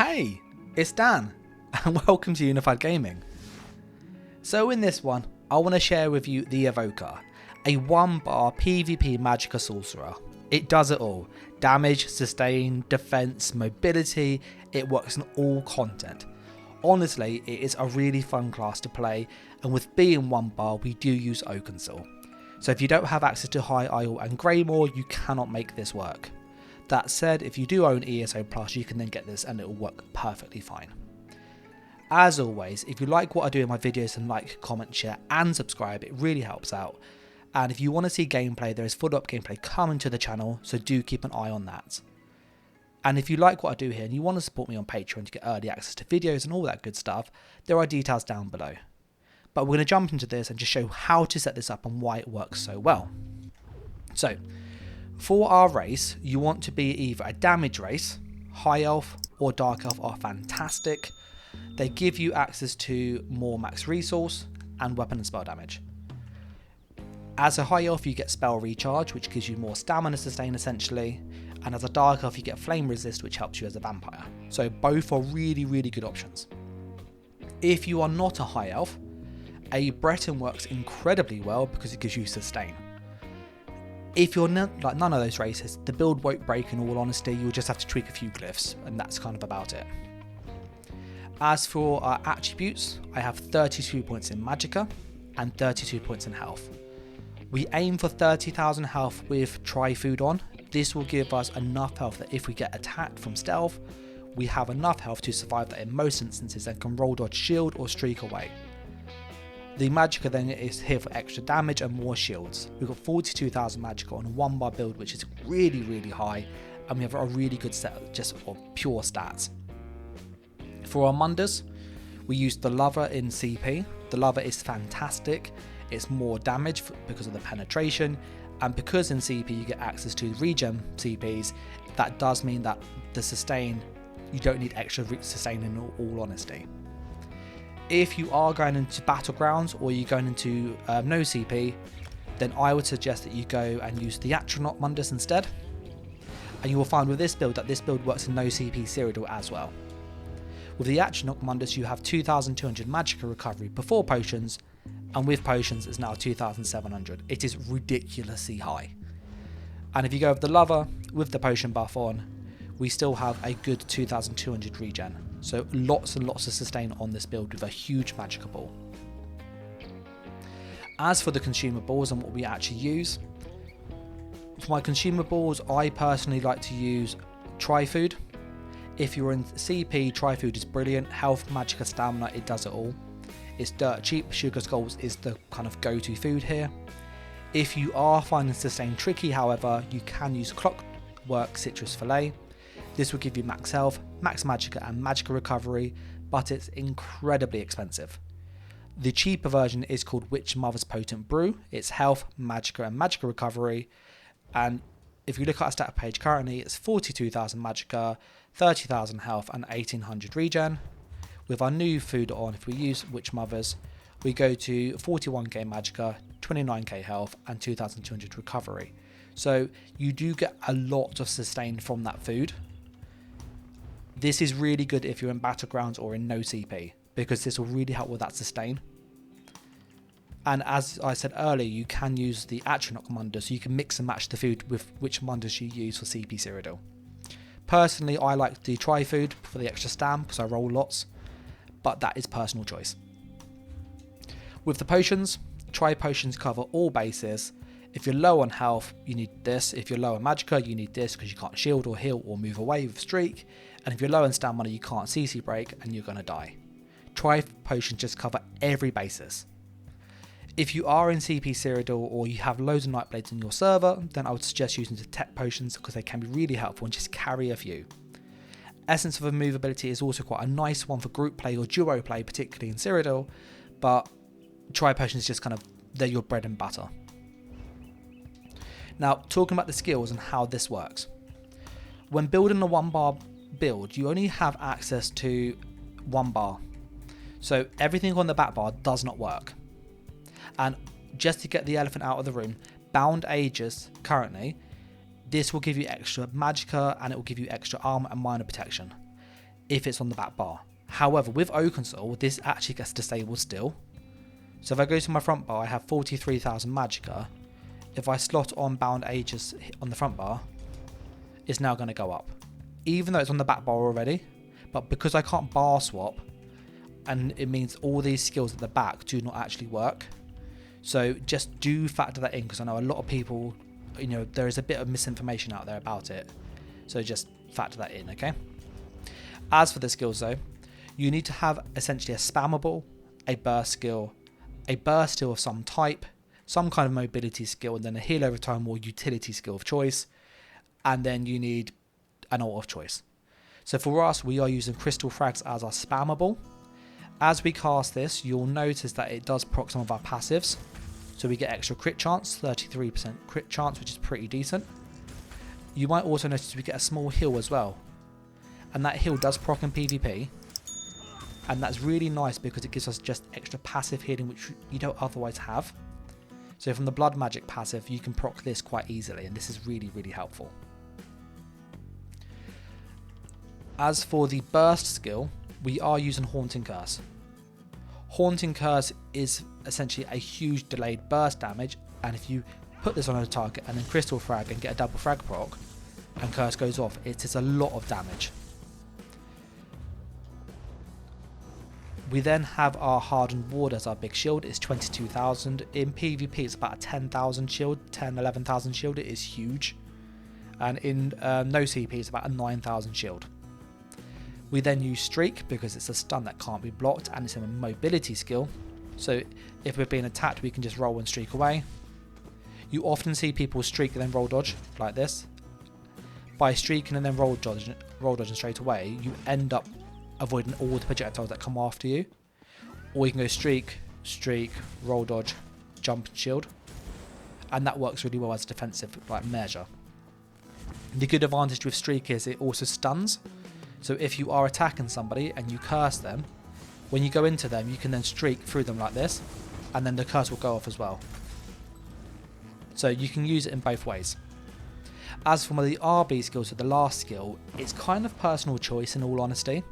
Hey, it's Dan, and welcome to Unified Gaming. So in this one, I want to share with you the Evoker, a 1-bar PvP magicka sorcerer. It does it all: damage, sustain, defense, mobility. It works in all content. Honestly, it is a really fun class to play, and with being 1-bar, we do use Oakensill. So if you don't have access to High Isle and Greymore, you cannot make this work. That said, if you do own ESO Plus, you can then get this and it will work perfectly fine. As always, if you like what I do in my videos, then like, comment, share and subscribe. It really helps out. And if you want to see gameplay, there is follow-up gameplay coming to the channel, so do keep an eye on that. And if you like what I do here and you want to support me on Patreon to get early access to videos and all that good stuff, there are details down below. But we're going to jump into this and just show how to set this up and why it works so well. So, for our race, you want to be either a damage race. High Elf or Dark Elf are fantastic. They give you access to more max resource and weapon and spell damage. As a High Elf, you get spell recharge, which gives you more stamina sustain essentially, and as a Dark Elf you get flame resist, which helps you as a vampire. So both are really good options. If you are not a High Elf, a Breton works incredibly well because it gives you sustain. If you're like none of those races, the build won't break in all honesty. You'll just have to tweak a few glyphs, and that's kind of about it. As for our attributes, I have 32 points in magicka and 32 points in health. We aim for 30,000 health with Tri-Food on. This will give us enough health that if we get attacked from stealth, we have enough health to survive that in most instances and can roll dodge, shield or streak away. The magicka then is here for extra damage and more shields. We've got 42,000 magicka on a 1-bar build, which is really high, and we have a really good set just of pure stats. For our Mundus, we use the Lover in CP. The Lover is fantastic. It's more damage because of the penetration, and because in CP you get access to regen CPs, that does mean that the sustain, you don't need extra sustain in all honesty. If you are going into Battlegrounds or you're going into no CP, then I would suggest that you go and use the Astronaut Mundus instead. And you will find with this build that this build works in no CP Cyrodiil as well. With the Astronaut Mundus you have 2,200 magicka recovery before potions, and with potions it's now 2,700. It is ridiculously high. And if you go with the Lover with the potion buff on, we still have a good 2,200 regen. So lots and lots of sustain on this build with a huge magicka pool. As for the consumables and what we actually use, for my consumables I personally like to use Tri-Food. If you're in CP, Tri-Food is brilliant. Health, magicka, stamina, it does it all. It's dirt cheap. Sugar Skulls is the kind of go-to food here. If you are finding sustain tricky, however, you can use Clockwork Citrus Fillet. This will give you max health, max magicka and magicka recovery, but it's incredibly expensive. The cheaper version is called Witch Mother's Potent Brew. It's health, magicka and magicka recovery, and if you look at our stat page currently, it's 42,000 magicka, 30,000 health and 1,800 regen. With our new food on, if we use Witch Mother's, we go to 41k magicka, 29k health and 2,200 recovery. So you do get a lot of sustain from that food. This is really good if you're in Battlegrounds or in no CP, because this will really help with that sustain. And as I said earlier, you can use the Astronaut Mundus, so you can mix and match the food with which Mundus you use for CP Cyrodiil. Personally, I like the Tri-Food for the extra stam because I roll lots, but that is personal choice. With the potions, Tri-Potions cover all bases. If you're low on health, you need this. If you're low on magicka, you need this because you can't shield or heal or move away with streak. And if you're low on stamina, you can't CC break and you're going to die. Tri-Potions just cover every basis. If you are in CP Cyrodiil or you have loads of Nightblades in your server, then I would suggest using the Tech Potions because they can be really helpful and just carry a few. Essence of Immovability is also quite a nice one for group play or duo play, particularly in Cyrodiil, but Tri-Potions is just kind of, they're your bread and butter. Now, talking about the skills and how this works. When building a 1-bar build, you only have access to 1 bar. So everything on the back bar does not work. And just to get the elephant out of the room, Bound Aegis currently, this will give you extra magicka and it will give you extra armor and minor protection. if it's on the back bar. However, with Oaken Soul, this actually gets disabled still. So if I go to my front bar, I have 43,000 magicka. If I slot on Bound Aegis on the front bar, it's now going to go up. Even though it's on the back bar already, but because I can't bar swap, and it means all these skills at the back do not actually work. So just do factor that in, because I know a lot of people, there is a bit of misinformation out there about it. So just factor that in, okay? As for the skills though, you need to have essentially a spammable, a burst skill of some type, some kind of mobility skill, and then a heal over time or utility skill of choice, and then you need an ult of choice. So for us, we are using Crystal Frags as our spammable. As we cast this, you'll notice that it does proc some of our passives. So we get extra crit chance, 33% crit chance, which is pretty decent. You might also notice we get a small heal as well. And that heal does proc in PvP. And that's really nice because it gives us just extra passive healing, which you don't otherwise have. So from the Blood Magic passive, you can proc this quite easily, and this is really, really helpful. As for the burst skill, we are using Haunting Curse. Haunting Curse is essentially a huge delayed burst damage, and if you put this on a target and then Crystal Frag and get a double frag proc, and Curse goes off, it is a lot of damage. We then have our Hardened Ward as our big shield. It's 22,000. In PvP, it's about a 10,000 shield, 11,000 shield. It is huge. And in no CP, it's about a 9,000 shield. We then use Streak because it's a stun that can't be blocked, and it's a mobility skill. So if we're being attacked, we can just roll and streak away. You often see people streak and then roll dodge like this. By streaking and then roll dodging straight away, you end up avoiding all the projectiles that come after you. Or you can go streak, roll dodge, jump and shield. And that works really well as a defensive measure. The good advantage with Streak is it also stuns. So if you are attacking somebody and you curse them, when you go into them, you can then streak through them like this, and then the curse will go off as well. So you can use it in both ways. As for the RB skill, so the last skill, it's kind of personal choice in all honesty.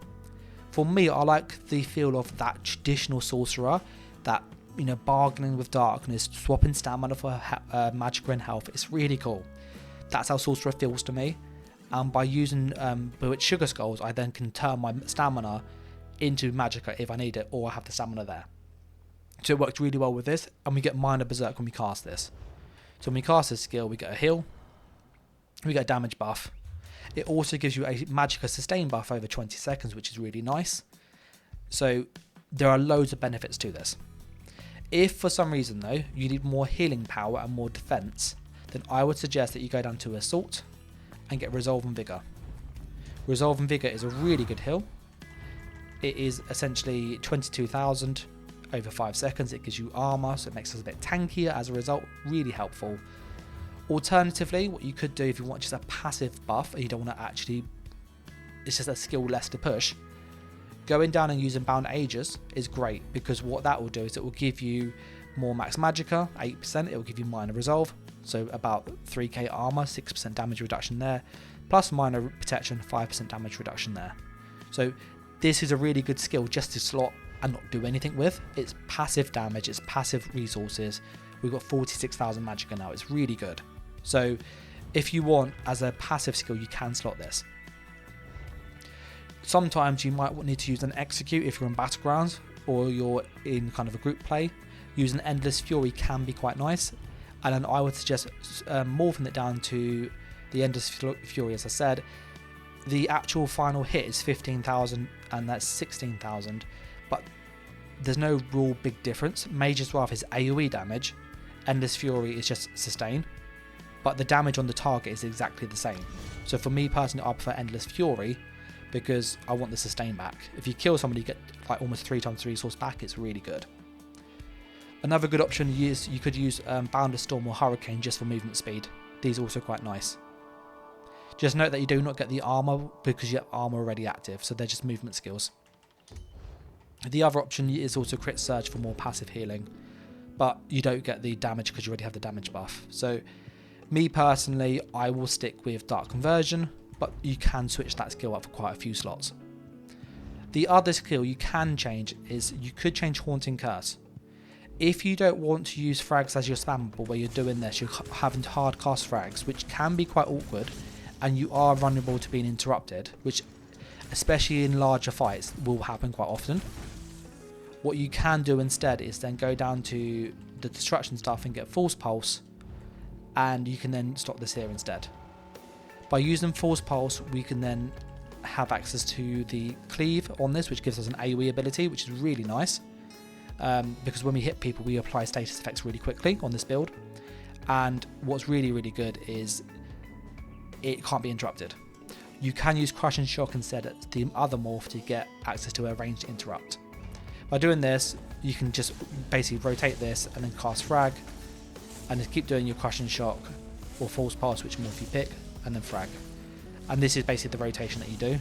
For me, I like the feel of that traditional sorcerer, that bargaining with darkness, swapping stamina for magicka and health. It's really cool. That's how sorcerer feels to me. And by using Bewitched Sugar Skulls, I then can turn my stamina into magicka if I need it, or I have the stamina there. So it works really well with this, and we get minor berserk when we cast this. So when we cast this skill, we get a heal, we get a damage buff. It also gives you a magicka sustain buff over 20 seconds, which is really nice. So there are loads of benefits to this. If for some reason though, you need more healing power and more defense, then I would suggest that you go down to Assault and get Resolve and Vigor. Resolve and Vigor is a really good heal. It is essentially 22,000 over 5 seconds. It gives you armor, so it makes us a bit tankier as a result. Really helpful. Alternatively, what you could do if you want just a passive buff and you don't want to actually, it's just a skill less to push, going down and using Bound Aegis is great, because what that will do is it will give you more max magicka, 8%, it will give you minor resolve, so about 3k armor, 6% damage reduction there, plus minor protection, 5% damage reduction there. So this is a really good skill just to slot and not do anything with. It's passive damage, it's passive resources. We've got 46,000 magicka now, it's really good. So if you want as a passive skill, you can slot this. Sometimes you might need to use an execute if you're in Battlegrounds or you're in kind of a group play. Using Endless Fury can be quite nice, and then I would suggest morphing it down to the Endless Fury. As I said, the actual final hit is 15,000 and that's 16,000, but there's no real big difference. Mage's Wrath is AoE damage, Endless Fury is just sustain, but the damage on the target is exactly the same. So for me personally, I prefer Endless Fury because I want the sustain back. If you kill somebody, you get like almost 3 times the resource back. It's really good. Another good option is you could use Boundless Storm or Hurricane just for movement speed. These are also quite nice. Just note that you do not get the armor because you have armor already active, so they're just movement skills. The other option is also Crit Surge for more passive healing, but you don't get the damage because you already have the damage buff. So me personally, I will stick with Dark Conversion, but you can switch that skill up for quite a few slots. The other skill you can change is you could change Haunting Curse. If you don't want to use frags as your spammable where you're doing this, you're having to hard cast frags, which can be quite awkward, and you are vulnerable to being interrupted, which especially in larger fights will happen quite often. What you can do instead is then go down to the destruction stuff and get False Pulse, and you can then stop this here instead. By using False Pulse, we can then have access to the Cleave on this, which gives us an AoE ability, which is really nice, because when we hit people we apply status effects really quickly on this build. And what's really, really good is it can't be interrupted. You can use Crushing Shock instead at the other morph to get access to a ranged interrupt. By doing this, you can just basically rotate this and then cast Frag, and just keep doing your Crushing Shock or False Pulse, which morph you pick, and then Frag. And this is basically the rotation that you do.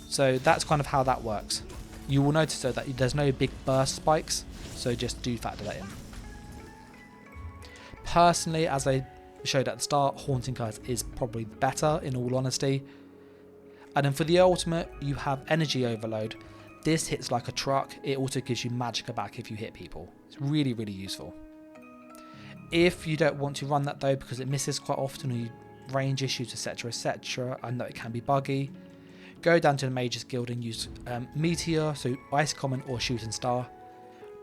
So that's kind of how that works. You will notice though that there's no big burst spikes, so just do factor that in. Personally, as I showed at the start, Haunting Curse is probably better in all honesty. And then for the ultimate, you have Energy Overload. This hits like a truck. It also gives you magicka back if you hit people. It's really, really useful. If you don't want to run that though, because it misses quite often, or you range issues, etc., I know it can be buggy, go down to the Mages Guild and use Meteor, so Ice Comet or Shooting Star.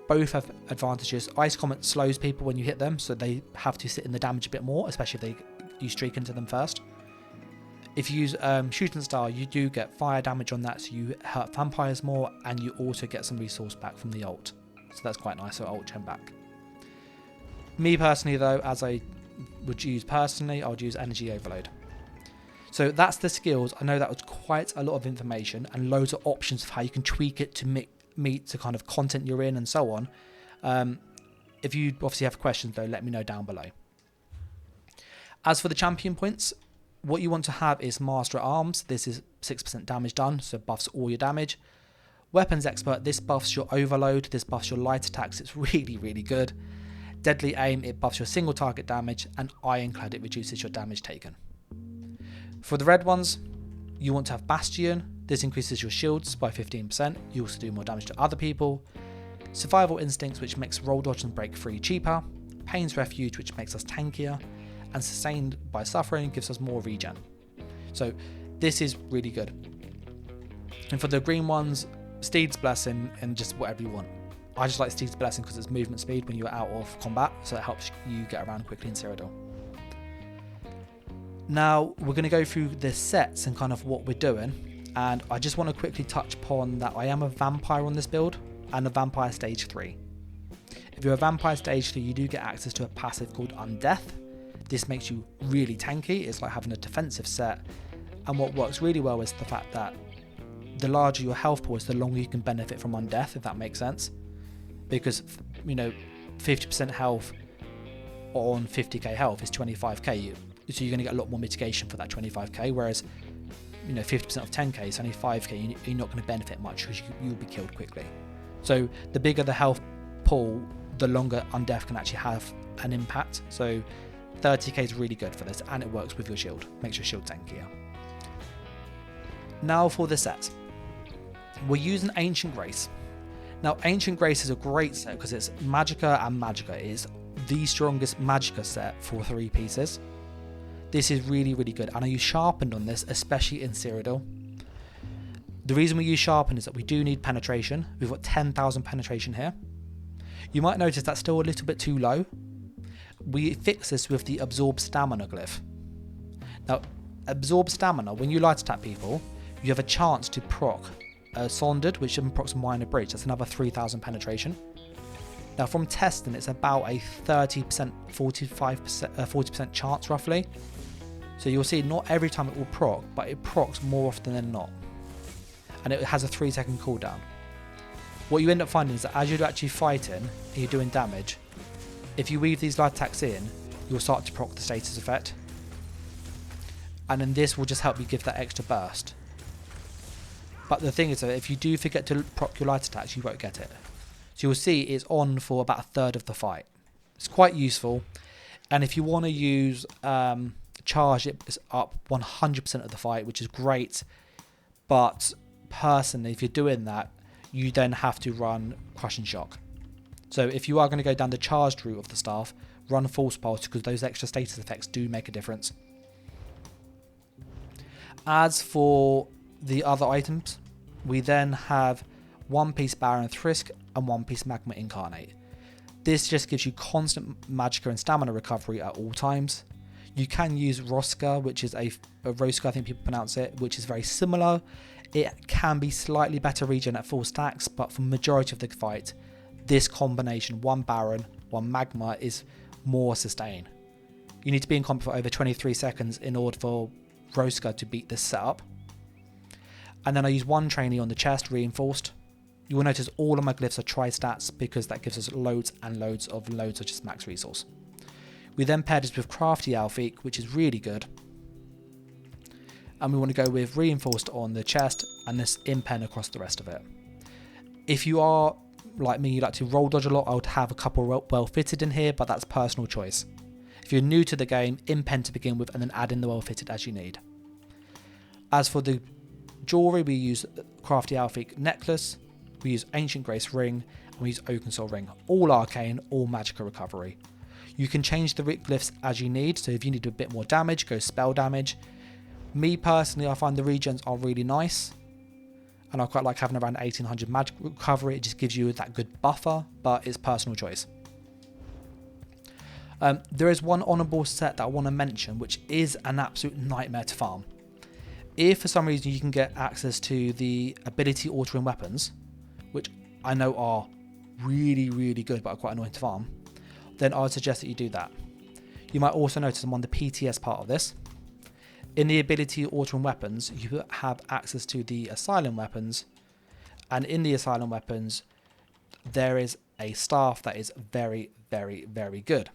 Both have advantages. Ice Comet slows people when you hit them, so they have to sit in the damage a bit more, especially if you streak into them first. If you use Shooting Star, you do get fire damage on that, so you hurt vampires more, and you also get some resource back from the ult. So that's quite nice, so ult gen back. Me personally though, as I would use personally, I would use Energy Overload. So that's the skills. I know that was quite a lot of information and loads of options of how you can tweak it to meet the kind of content you're in and so on. If you obviously have questions though, let me know down below. As for the champion points, what you want to have is Master at Arms. This is 6% damage done, so buffs all your damage. Weapons Expert, this buffs your overload, this buffs your light attacks. It's really, really good. Deadly Aim, it buffs your single target damage, and Ironclad, it reduces your damage taken. For the red ones, you want to have Bastion. This increases your shields by 15%. You also do more damage to other people. Survival Instincts, which makes roll, dodge and break free cheaper. Pain's Refuge, which makes us tankier. And Sustained by Suffering gives us more regen. So this is really good. And for the green ones, Steed's Blessing and just whatever you want. I just like Steed's Blessing because it's movement speed when you're out of combat, so it helps you get around quickly in Cyrodiil. Now we're going to go through the sets and kind of what we're doing, and I just want to quickly touch upon that I am a vampire on this build and a vampire stage 3. If you're a vampire stage 3, you do get access to a passive called Undeath. This makes you really tanky. It's like having a defensive set, and what works really well is the fact that the larger your health pool is, the longer you can benefit from Undeath, if that makes sense. Because, you know, 50% health on 50k health is 25k, so you're going to get a lot more mitigation for that 25k, whereas, you know, 50% of 10k is only 5k, you're not going to benefit much because you'll be killed quickly. So the bigger the health pool, the longer Undeath can actually have an impact. So 30k is really good for this, and it works with your shield, makes your shield tankier. Now for the set, we're using Ancient Grace. Now, Ancient Grace is a great set because it's magicka and magicka. It is the strongest magicka set for 3 pieces. This is really, really good, and I use Sharpened on this, especially in Cyrodiil. The reason we use Sharpened is that we do need penetration. We've got 10,000 penetration here. You might notice that's still a little bit too low. We fix this with the Absorb Stamina glyph. Now, Absorb Stamina, when you light attack people, you have a chance to proc Sondered, which procs Minor Bridge. That's another 3,000 penetration. Now from testing, it's about a 30%, 40% chance roughly. So you'll see not every time it will proc, but it procs more often than not. And it has a 3-second cooldown. What you end up finding is that as you're actually fighting and you're doing damage, if you weave these light attacks in, you'll start to proc the status effect. And then this will just help you give that extra burst. But the thing is that if you do forget to proc your light attacks, you won't get it. So you'll see it's on for about a third of the fight. It's quite useful. And if you want to use charge, it's up 100% of the fight, which is great But personally, if you're doing that, you then have to run Crushing Shock. So if you are going to go down the charged route of the staff, run False Pulse, because those extra status effects do make a difference. As for the other items, we then have 1 piece Baron Thrisk and 1 piece Magma Incarnate. This just gives you constant magicka and stamina recovery at all times. You can use Roska, which is a Roska, I think people pronounce it, which is very similar. It can be slightly better regen at full stacks, but for majority of the fight, this combination, 1 Baron, 1 Magma, is more sustain. You need to be in combat for over 23 seconds in order for Roska to beat this setup. And then I use 1 trainee on the chest, reinforced. You will notice all of my glyphs are tri-stats because that gives us loads and loads of just max resource. We then pair this with Crafty Alfiq, which is really good. And we want to go with reinforced on the chest and this impen across the rest of it. If you are like me, you like to roll dodge a lot, I would have a couple well fitted in here, but that's personal choice. If you're new to the game, impen to begin with and then add in the well fitted as you need. As for the jewellery, we use Crafty Alfiq necklace, we use Ancient Grace ring, and we use Oaken Soul ring. All arcane, all magicka recovery. You can change the glyphs as you need, so if you need a bit more damage, go spell damage. Me personally, I find the regens are really nice, and I quite like having around 1800 magic recovery. It just gives you that good buffer, but it's personal choice. There is one honourable set that I want to mention, which is an absolute nightmare to farm. If for some reason you can get access to the ability altering weapons, which I know are really, really good but are quite annoying to farm, then I would suggest that you do that. You might also notice I'm on the PTS part of this. In the ability altering weapons, you have access to the Asylum weapons, and in the Asylum weapons, there is a staff that is very, very, very good.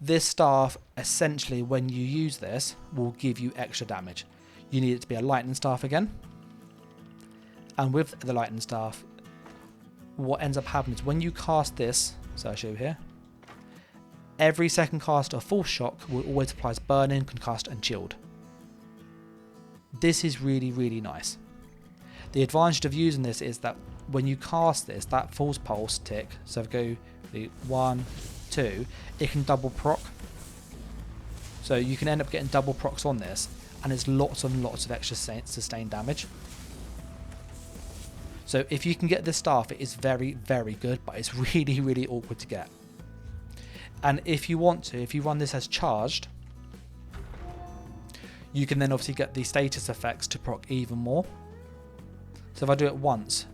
This staff, essentially, when you use this, will give you extra damage. You need it to be a lightning staff again. And with the lightning staff, what ends up happening is when you cast this, so I'll show you here, every second cast of False Shock will always apply Burning, Concussed and Chilled. This is really, really nice. The advantage of using this is that when you cast this, that False Pulse tick, so go the 1, 2, it can double proc. So you can end up getting double procs on this, and it's lots and lots of extra sustained damage. So if you can get this staff, it is very, very good, but it's really, really awkward to get. And if you want to, if you run this as charged, you can then obviously get the status effects to proc even more. So if I do it once,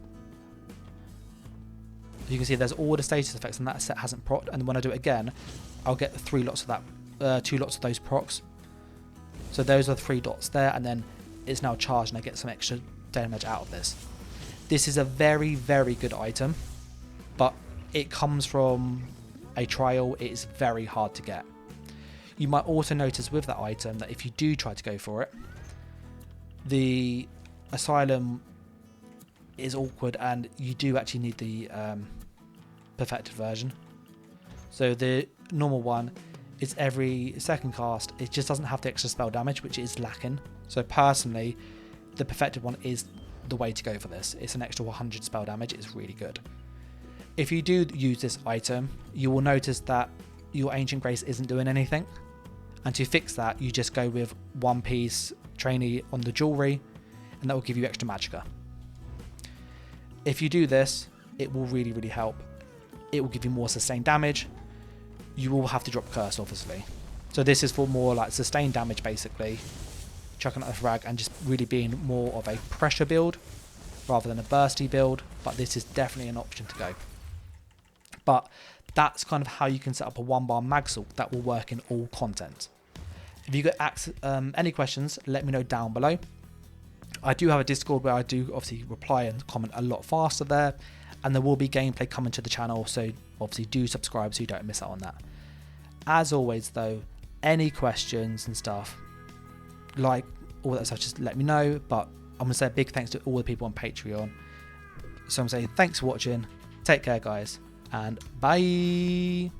you can see there's all the status effects and that set hasn't procced, and when I do it again, I'll get 3 lots of that, 2 lots of those procs. So those are 3 dots there, and then it's now charged and I get some extra damage out of this. This is a very, very good item, but it comes from a trial. It is very hard to get. You might also notice with that item that if you do try to go for it, the Asylum is awkward and you do actually need the perfected version. So the normal one is every second cast. It just doesn't have the extra spell damage, which is lacking. So personally, the perfected one is the way to go for this. It's an extra 100 spell damage. It's really good. If you do use this item, you will notice that your Ancient Grace isn't doing anything. And to fix that, you just go with 1 piece trainee on the jewellery, and that will give you extra magicka. If you do this, it will really, really help. It will give you more sustained damage. You will have to drop curse, obviously. So this is for more like sustained damage, basically. Chucking out the frag and just really being more of a pressure build rather than a bursty build. But this is definitely an option to go. But that's kind of how you can set up a 1-bar Magsalt that will work in all content. If you got any questions, let me know down below. I do have a Discord where I do obviously reply and comment a lot faster there, and there will be gameplay coming to the channel, so obviously do subscribe so you don't miss out on that. As always though, any questions and stuff, like all that stuff, just let me know. But I'm going to say a big thanks to all the people on Patreon. So I'm saying thanks for watching, take care guys, and bye.